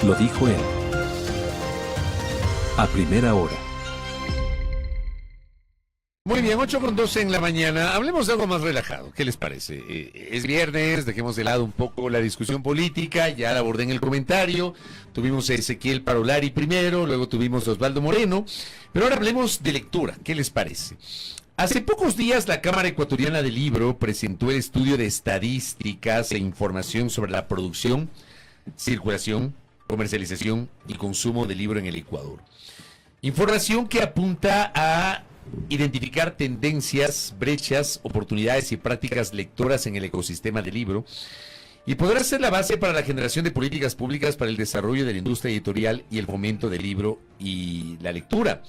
Lo dijo él. A primera hora. Muy bien, 8:12 en la mañana. Hablemos de algo más relajado. ¿Qué les parece? Es viernes, dejemos de lado un poco la discusión política. Ya la abordé en el comentario. Tuvimos a Ezequiel Parolari primero, luego tuvimos a Osvaldo Moreno. Pero ahora hablemos de lectura. ¿Qué les parece? Hace pocos días la Cámara Ecuatoriana del Libro presentó el estudio de estadísticas e información sobre la producción, circulación, comercialización y consumo de libro en el Ecuador. Información que apunta a identificar tendencias, brechas, oportunidades y prácticas lectoras en el ecosistema del libro y podrá ser la base para la generación de políticas públicas para el desarrollo de la industria editorial y el fomento del libro y la lectura.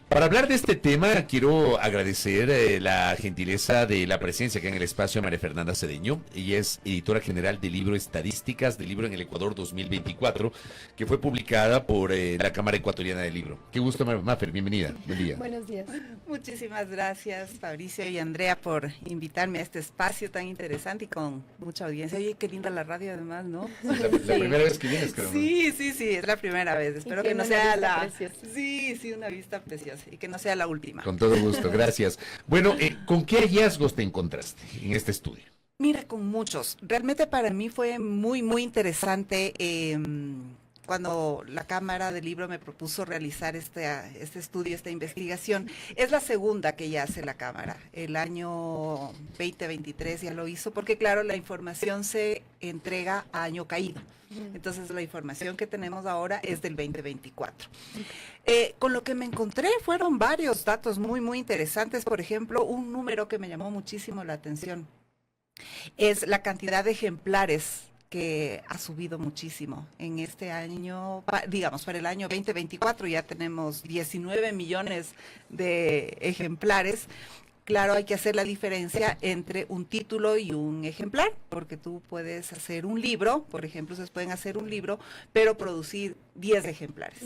Para hablar de este tema, quiero agradecer la gentileza de la presencia acá en el espacio de María Fernanda Cedeño. Ella es editora general del libro Estadísticas del Libro en el Ecuador 2024, que fue publicada por la Cámara Ecuatoriana del Libro. Qué gusto, Mafer, bienvenida. Buen día. Buenos días. Muchísimas gracias, Fabricio y Andrea, por invitarme a este espacio tan interesante y con mucha audiencia. Oye, qué linda la radio además, ¿no? La primera vez que vienes, creo. Sí, es la primera vez. Espero que no sea la... Sí, una vista preciosa. Y que no sea la última. Con todo gusto, gracias. Bueno, ¿con qué hallazgos te encontraste en este estudio? Mira, con muchos. Realmente para mí fue muy, muy interesante cuando la Cámara del Libro me propuso realizar este estudio, esta investigación. Es la segunda que ya hace la Cámara. El año 2023 ya lo hizo, porque claro, la información se entrega a año caído. Entonces la información que tenemos ahora es del 2024. Con lo que me encontré fueron varios datos muy, muy interesantes. Por ejemplo, un número que me llamó muchísimo la atención es la cantidad de ejemplares que ha subido muchísimo en este año, digamos, para el año 2024 ya tenemos 19 millones de ejemplares. Claro, hay que hacer la diferencia entre un título y un ejemplar, porque tú puedes hacer un libro, por ejemplo, ustedes pueden hacer un libro, pero producir 10 ejemplares,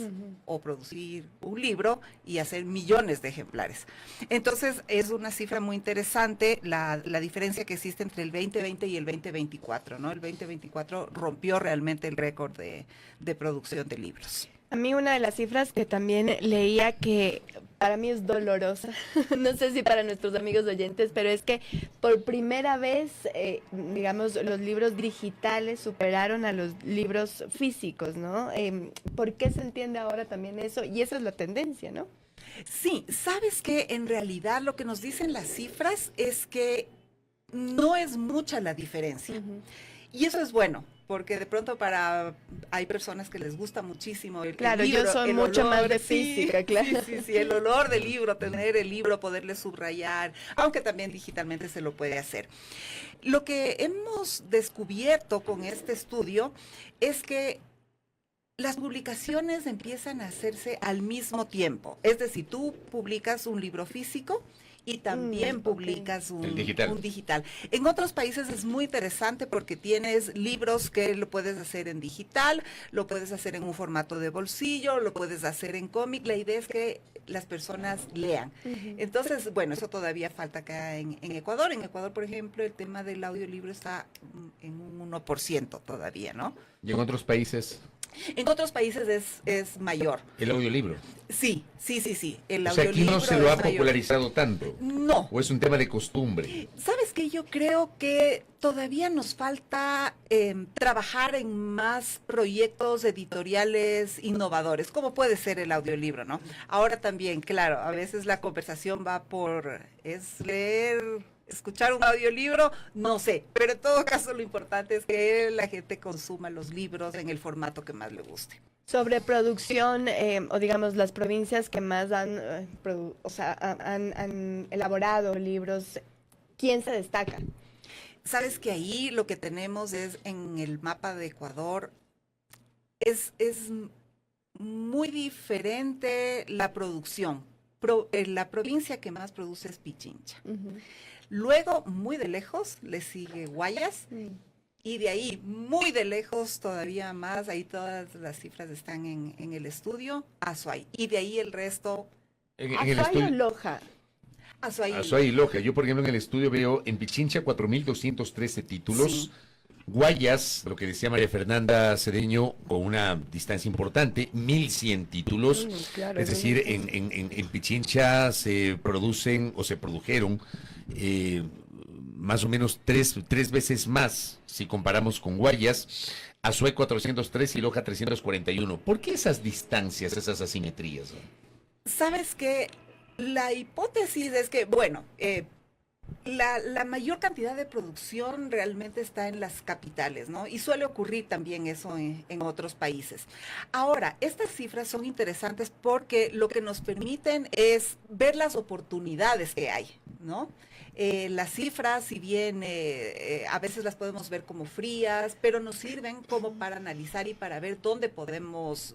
o producir un libro y hacer millones de ejemplares. Entonces, es una cifra muy interesante la diferencia que existe entre el 2020 y el 2024, ¿no? El 2024 rompió realmente el récord de producción de libros. A mí una de las cifras que también leía que para mí es dolorosa, no sé si para nuestros amigos oyentes, pero es que por primera vez, digamos, los libros digitales superaron a los libros físicos, ¿no? ¿Por qué se entiende ahora también eso? Y esa es la tendencia, ¿no? Sí, ¿sabes qué? En realidad lo que nos dicen las cifras es que no es mucha la diferencia. Y eso es bueno, porque de pronto hay personas que les gusta muchísimo el claro, libro, yo soy mucho olor, más de física, claro. Sí, el olor del libro, tener el libro, poderle subrayar, aunque también digitalmente se lo puede hacer. Lo que hemos descubierto con este estudio es que las publicaciones empiezan a hacerse al mismo tiempo. Es decir, tú publicas un libro físico y también publicas un digital. En otros países es muy interesante porque tienes libros que lo puedes hacer en digital, lo puedes hacer en un formato de bolsillo, lo puedes hacer en cómic. La idea es que las personas lean. Entonces, bueno, eso todavía falta acá en Ecuador. En Ecuador, por ejemplo, el tema del audiolibro está en un 1% todavía, ¿no? ¿Y en otros países? En otros países es mayor. ¿El audiolibro? Sí. El o sea, aquí no se lo ha popularizado mayor. tanto. No. ¿O es un tema de costumbre? ¿Sabes qué? Yo creo que todavía nos falta trabajar en más proyectos editoriales innovadores, como puede ser el audiolibro, ¿no? Ahora también, claro, a veces la conversación va es leer... Escuchar un audiolibro, no sé, pero en todo caso lo importante es que la gente consuma los libros en el formato que más le guste. Sobre producción, o digamos las provincias que más han elaborado libros, ¿quién se destaca? Sabes que ahí lo que tenemos es en el mapa de Ecuador, es muy diferente la producción. La provincia que más produce es Pichincha. Luego, muy de lejos, le sigue Guayas. Y de ahí, muy de lejos, todavía más, ahí todas las cifras están en el estudio, Azuay. Y de ahí el resto... ¿Azuay o Loja? Azuay y Loja. Yo, por ejemplo, en el estudio veo en Pichincha 4.213 títulos. Sí. Guayas, lo que decía María Fernanda Cedeño, con una distancia importante, 1.100 títulos. Claro, Es decir, en Pichincha se producen o se produjeron más o menos tres veces más si comparamos con Guayas. Azuay 403 y Loja 341. ¿Por qué esas distancias, esas asimetrías? Sabes que la hipótesis es que, bueno, la mayor cantidad de producción realmente está en las capitales, ¿no? Y suele ocurrir también eso en otros países. Ahora, estas cifras son interesantes porque lo que nos permiten es ver las oportunidades que hay, ¿no? Las cifras, si bien a veces las podemos ver como frías, pero nos sirven como para analizar y para ver dónde podemos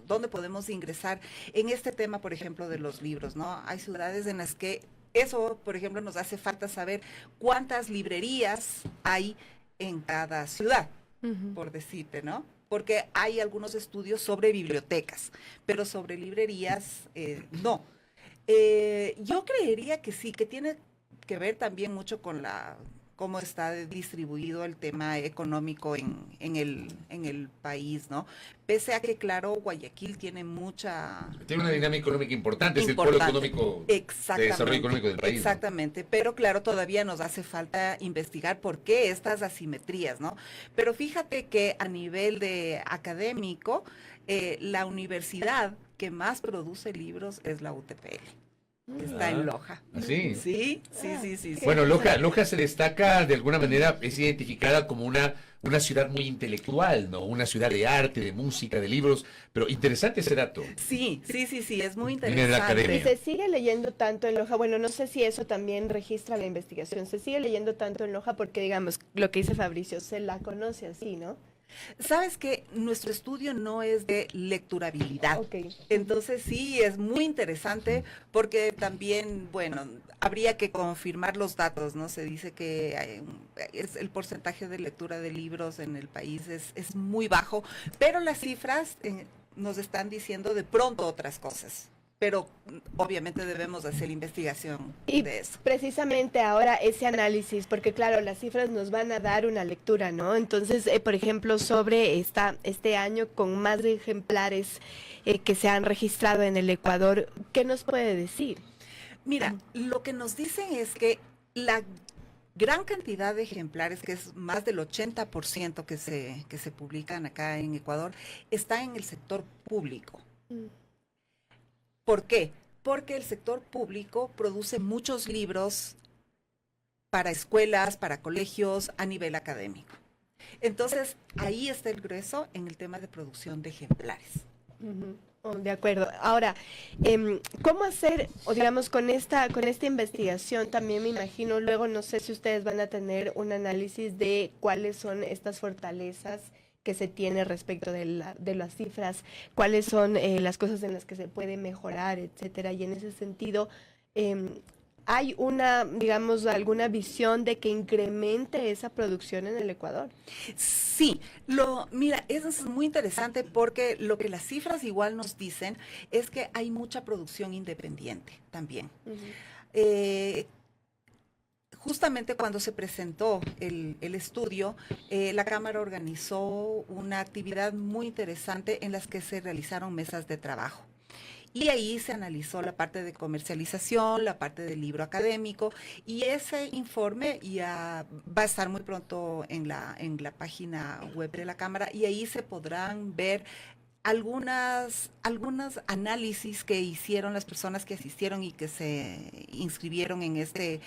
ingresar en este tema, por ejemplo, de los libros, ¿no? Hay ciudades en las que eso, por ejemplo, nos hace falta saber cuántas librerías hay en cada ciudad, por decirte, ¿no? Porque hay algunos estudios sobre bibliotecas, pero sobre librerías no. Yo creería que sí, que tiene que ver también mucho con cómo está distribuido el tema económico en el país, ¿no? Pese a que, claro, Guayaquil tiene Tiene una dinámica económica importante, es el polo económico de desarrollo económico del país. Exactamente, ¿no? Pero claro, todavía nos hace falta investigar por qué estas asimetrías, ¿no? Pero fíjate que a nivel de académico, la universidad que más produce libros es la UTPL. Está en Loja. ¿Así? Sí. Bueno, Loja se destaca de alguna manera, es identificada como una ciudad muy intelectual, ¿no? Una ciudad de arte, de música, de libros, pero interesante ese dato. Sí, es muy Viene de la interesante. academia. Y se sigue leyendo tanto en Loja, bueno, no sé si eso también registra la investigación, se sigue leyendo tanto en Loja porque, digamos, lo que dice Fabricio, se la conoce así, ¿no? Sabes que nuestro estudio no es de lecturabilidad. Ok. Entonces sí, es muy interesante porque también, bueno, habría que confirmar los datos, ¿no? Se dice que el porcentaje de lectura de libros en el país es muy bajo, pero las cifras nos están diciendo de pronto otras cosas. Pero obviamente debemos hacer investigación Y de eso. precisamente ahora ese análisis, porque claro, las cifras nos van a dar una lectura, ¿no? Entonces, por ejemplo, sobre este año con más ejemplares que se han registrado en el Ecuador, ¿qué nos puede decir? Mira, lo que nos dicen es que la gran cantidad de ejemplares, que es más del 80% que se publican acá en Ecuador, está en el sector público. ¿Por qué? Porque el sector público produce muchos libros para escuelas, para colegios, a nivel académico. Entonces, ahí está el grueso en el tema de producción de ejemplares. Oh, de acuerdo. Ahora, ¿cómo hacer, o digamos, con esta investigación? También me imagino, luego no sé si ustedes van a tener un análisis de cuáles son estas fortalezas que se tiene respecto de las cifras, cuáles son las cosas en las que se puede mejorar, etcétera. Y en ese sentido, ¿hay digamos, alguna visión de que incremente esa producción en el Ecuador? Sí, mira, eso es muy interesante porque lo que las cifras igual nos dicen es que hay mucha producción independiente también. Justamente cuando se presentó el estudio, la Cámara organizó una actividad muy interesante en las que se realizaron mesas de trabajo. Y ahí se analizó la parte de comercialización, la parte del libro académico, y ese informe ya va a estar muy pronto en la página web de la Cámara, y ahí se podrán ver algunos análisis que hicieron las personas que asistieron y que se inscribieron en este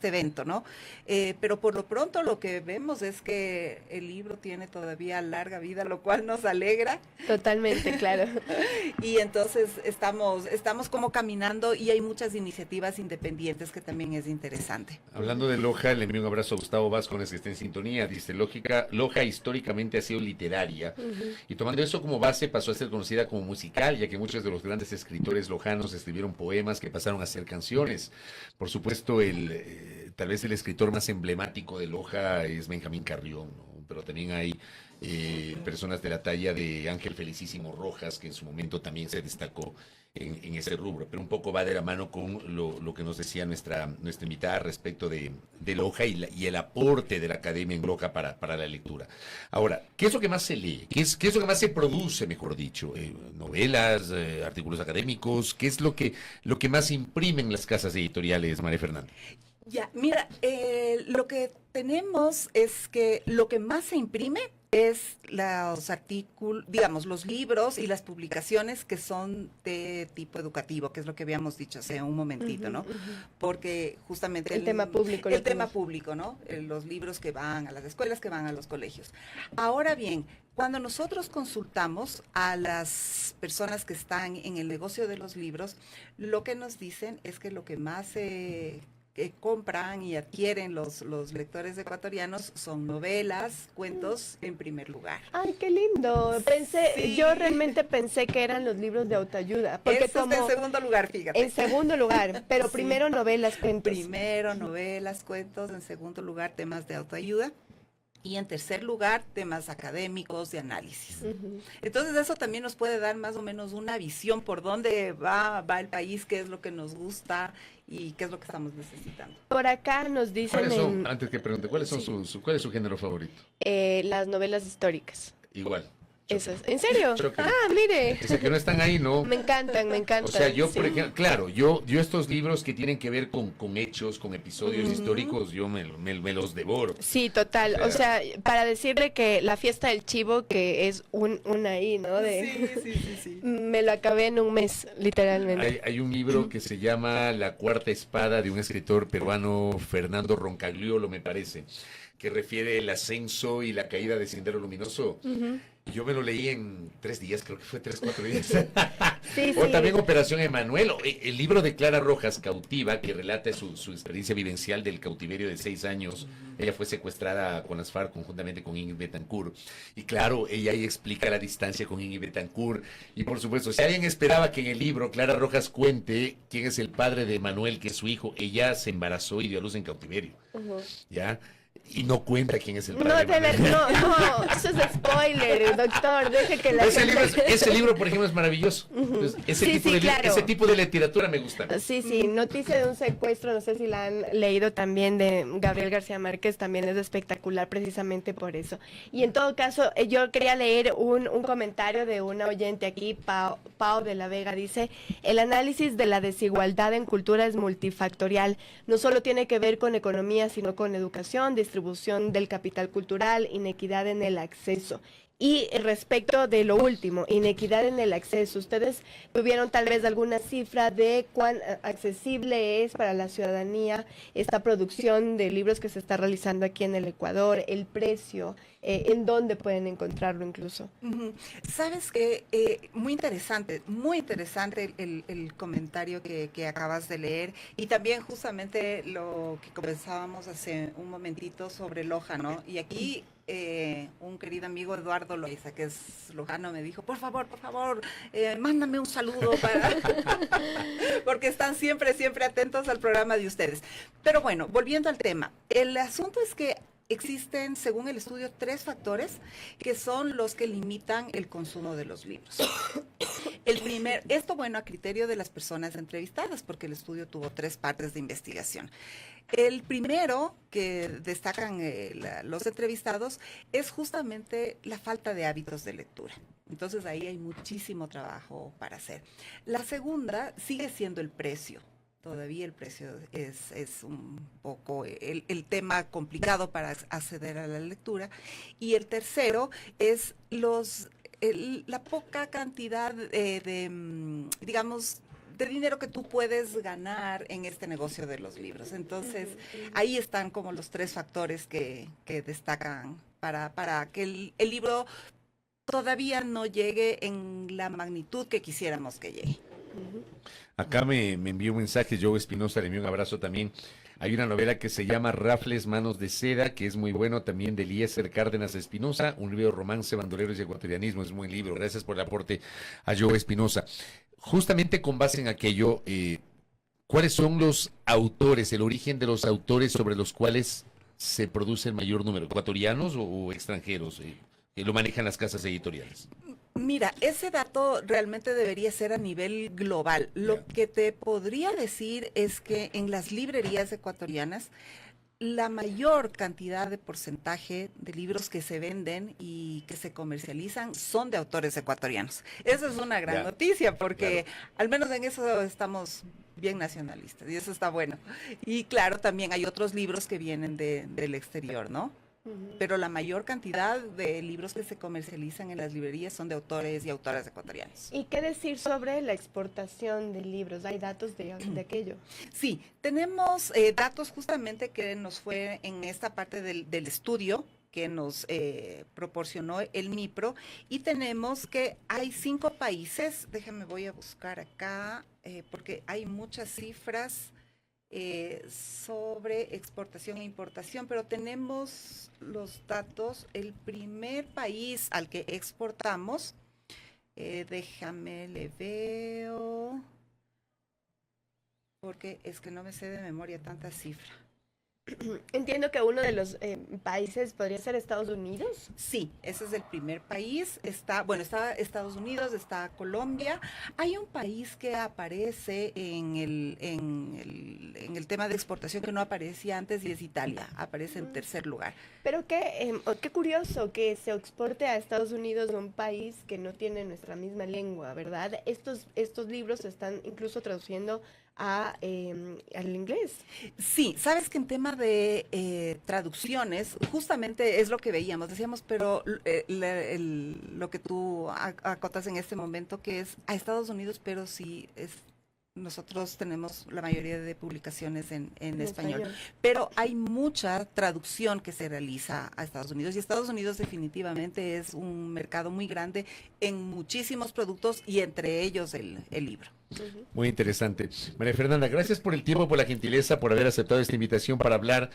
evento, ¿no? Pero por lo pronto lo que vemos es que el libro tiene todavía larga vida, lo cual nos alegra. Totalmente, claro. Y entonces estamos como caminando y hay muchas iniciativas independientes que también es interesante. Hablando de Loja, le envío un abrazo a Gustavo Vázquez, que está en sintonía. Dice, Loja históricamente ha sido literaria, y tomando eso como base pasó a ser conocida como musical, ya que muchos de los grandes escritores lojanos escribieron poemas que pasaron a ser canciones. Por supuesto, tal vez el escritor más emblemático de Loja es Benjamín Carrión, ¿no? Pero también hay personas de la talla de Ángel Felicísimo Rojas, que en su momento también se destacó en ese rubro, pero un poco va de la mano con lo que nos decía nuestra invitada respecto de Loja y el aporte de la academia en Loja para la lectura. Ahora, ¿qué es lo que más se lee? ¿Qué es lo que más se produce, mejor dicho? ¿Novelas, artículos académicos? ¿Qué es lo que más imprimen las casas editoriales, María Fernanda? Ya, mira, lo que tenemos es que lo que más se imprime es los artículos, digamos, los libros y las publicaciones que son de tipo educativo, que es lo que habíamos dicho hace un momentito, ¿no? Porque justamente el tema público. El tema público, ¿no? Los libros que van a las escuelas, que van a los colegios. Ahora bien, cuando nosotros consultamos a las personas que están en el negocio de los libros, lo que nos dicen es que lo que más que compran y adquieren los lectores ecuatorianos son novelas, cuentos en primer lugar. Ay, qué lindo. Yo realmente pensé que eran los libros de autoayuda. Porque eso está en segundo lugar, fíjate. En segundo lugar, pero primero novelas, cuentos. Primero novelas, cuentos, en segundo lugar temas de autoayuda. Y en tercer lugar, temas académicos de análisis. Entonces, eso también nos puede dar más o menos una visión por dónde va el país, qué es lo que nos gusta y qué es lo que estamos necesitando. Por acá nos dicen... Antes que pregunte, ¿cuál es su género favorito? Las novelas históricas. Igual. Esas. ¿En serio? Chócame. Ah, mire. Ese que no están ahí, ¿no? Me encantan. O sea, yo, sí. por ejemplo, claro, yo estos libros que tienen que ver con hechos, con episodios históricos, yo me los devoro. Sí, total. O sea, para decirle que la fiesta del chivo, que es una ahí, ¿no? Sí. Me lo acabé en un mes, literalmente. Hay un libro que se llama La Cuarta Espada, de un escritor peruano, Fernando Roncagliolo, me parece, que refiere el ascenso y la caída de Sendero Luminoso. Yo me lo leí en 3 días, creo que fue 3, 4 días. Sí. O también Operación Emanuel, el libro de Clara Rojas, Cautiva, que relata su experiencia vivencial del cautiverio de 6 años. Ella fue secuestrada con las FARC conjuntamente con Ingrid Betancourt. Y claro, ella ahí explica la distancia con Ingrid Betancourt. Y por supuesto, si alguien esperaba que en el libro Clara Rojas cuente quién es el padre de Emanuel, que es su hijo, ella se embarazó y dio a luz en cautiverio. ¿Ya? Y no cuenta quién es el padre. No, eso es spoiler, doctor, deje que la ese libro, por ejemplo, es maravilloso. Entonces, ese tipo de literatura me gusta. Sí, Noticia de un secuestro, no sé si la han leído también, de Gabriel García Márquez, también es espectacular precisamente por eso. Y en todo caso, yo quería leer un comentario de una oyente aquí, Pau de la Vega, dice: el análisis de la desigualdad en cultura es multifactorial, no solo tiene que ver con economía, sino con educación, distribución del capital cultural, inequidad en el acceso. Y respecto de lo último, inequidad en el acceso, ¿ustedes tuvieron tal vez alguna cifra de cuán accesible es para la ciudadanía esta producción de libros que se está realizando aquí en el Ecuador, el precio, en dónde pueden encontrarlo incluso? Sabes que muy interesante el comentario que acabas de leer, y también justamente lo que conversábamos hace un momentito sobre Loja, ¿no? Y aquí un querido amigo, Eduardo Loaiza, que es lojano, me dijo, por favor, mándame un saludo porque están siempre atentos al programa de ustedes. Pero bueno, volviendo al tema, el asunto es que existen, según el estudio, 3 factores que son los que limitan el consumo de los libros. Esto bueno, a criterio de las personas entrevistadas, porque el estudio tuvo 3 partes de investigación. El primero que destacan los entrevistados es justamente la falta de hábitos de lectura. Entonces ahí hay muchísimo trabajo para hacer. La segunda sigue siendo el precio. Todavía el precio es un poco el tema complicado para acceder a la lectura. Y el tercero es la poca cantidad digamos, de dinero que tú puedes ganar en este negocio de los libros. Entonces, ahí están como los 3 factores que destacan para que el libro todavía no llegue en la magnitud que quisiéramos que llegue. Acá me envió un mensaje, Joe Espinosa, le envió un abrazo también. Hay una novela que se llama Rafles, Manos de Seda, que es muy bueno, también de Eliezer Cárdenas Espinosa, un libro romance, bandoleros y ecuatorianismo, es un buen libro. Gracias por el aporte a Joe Espinosa. Justamente con base en aquello, ¿cuáles son los autores, el origen de los autores sobre los cuales se produce el mayor número, ecuatorianos o extranjeros? lo manejan las casas editoriales? Mira, ese dato realmente debería ser a nivel global. Lo que te podría decir es que en las librerías ecuatorianas, la mayor cantidad de porcentaje de libros que se venden y que se comercializan son de autores ecuatorianos. Eso es una gran noticia porque al menos en eso estamos bien nacionalistas y eso está bueno. Y claro, también hay otros libros que vienen del exterior, ¿no? Pero la mayor cantidad de libros que se comercializan en las librerías son de autores y autoras ecuatorianos. ¿Y qué decir sobre la exportación de libros? ¿Hay datos de aquello? Sí, tenemos datos justamente que nos fue en esta parte del estudio que nos proporcionó el MIPRO, y tenemos que hay 5 países, déjame voy a buscar acá, porque hay muchas cifras sobre exportación e importación, pero tenemos los datos. El primer país al que exportamos, déjame le veo, porque es que no me sé de memoria tanta cifra. Entiendo que uno de los países podría ser Estados Unidos. Sí, ese es el primer país. Está Estados Unidos, está Colombia. Hay un país que aparece en el tema de exportación que no aparecía antes y es Italia. Aparece en tercer lugar. Pero qué curioso que se exporte a Estados Unidos, un país que no tiene nuestra misma lengua, ¿verdad? Estos libros se están incluso traduciendo al inglés. Sí, sabes que en tema de traducciones, justamente es lo que veíamos, decíamos, pero lo que tú acotas en este momento, que es a Estados Unidos, pero sí nosotros tenemos la mayoría de publicaciones en español, pero hay mucha traducción que se realiza a Estados Unidos, y Estados Unidos definitivamente es un mercado muy grande en muchísimos productos y entre ellos el libro. Muy interesante. María Fernanda, gracias por el tiempo, por la gentileza, por haber aceptado esta invitación para hablar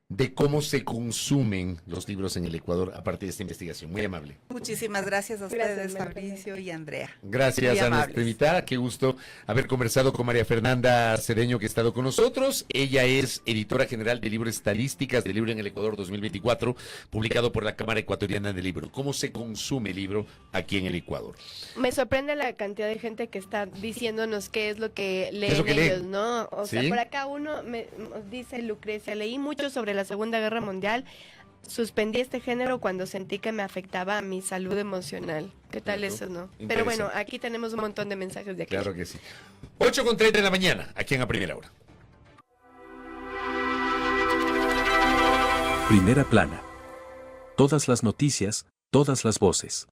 de cómo se consumen los libros en el Ecuador a partir de esta investigación. Muy amable. Muchísimas gracias a ustedes, Fabricio y Andrea. Gracias a nuestra invitada. Qué gusto haber conversado con María Fernanda Cedeño, que ha estado con nosotros. Ella es editora general de libros estadísticas del libro en el Ecuador 2024, publicado por la Cámara Ecuatoriana del Libro. ¿Cómo se consume el libro aquí en el Ecuador? Me sorprende la cantidad de gente que está diciéndonos qué es lo que leen ellos, ¿no? O sea, por acá uno me dice, Lucrecia, leí mucho sobre la Segunda Guerra Mundial, suspendí este género cuando sentí que me afectaba a mi salud emocional. ¿Qué tal eso, no? Pero bueno, aquí tenemos un montón de mensajes de aquí. Claro que sí. 8:30 de la mañana, aquí en A Primera Hora. Primera Plana. Todas las noticias, todas las voces.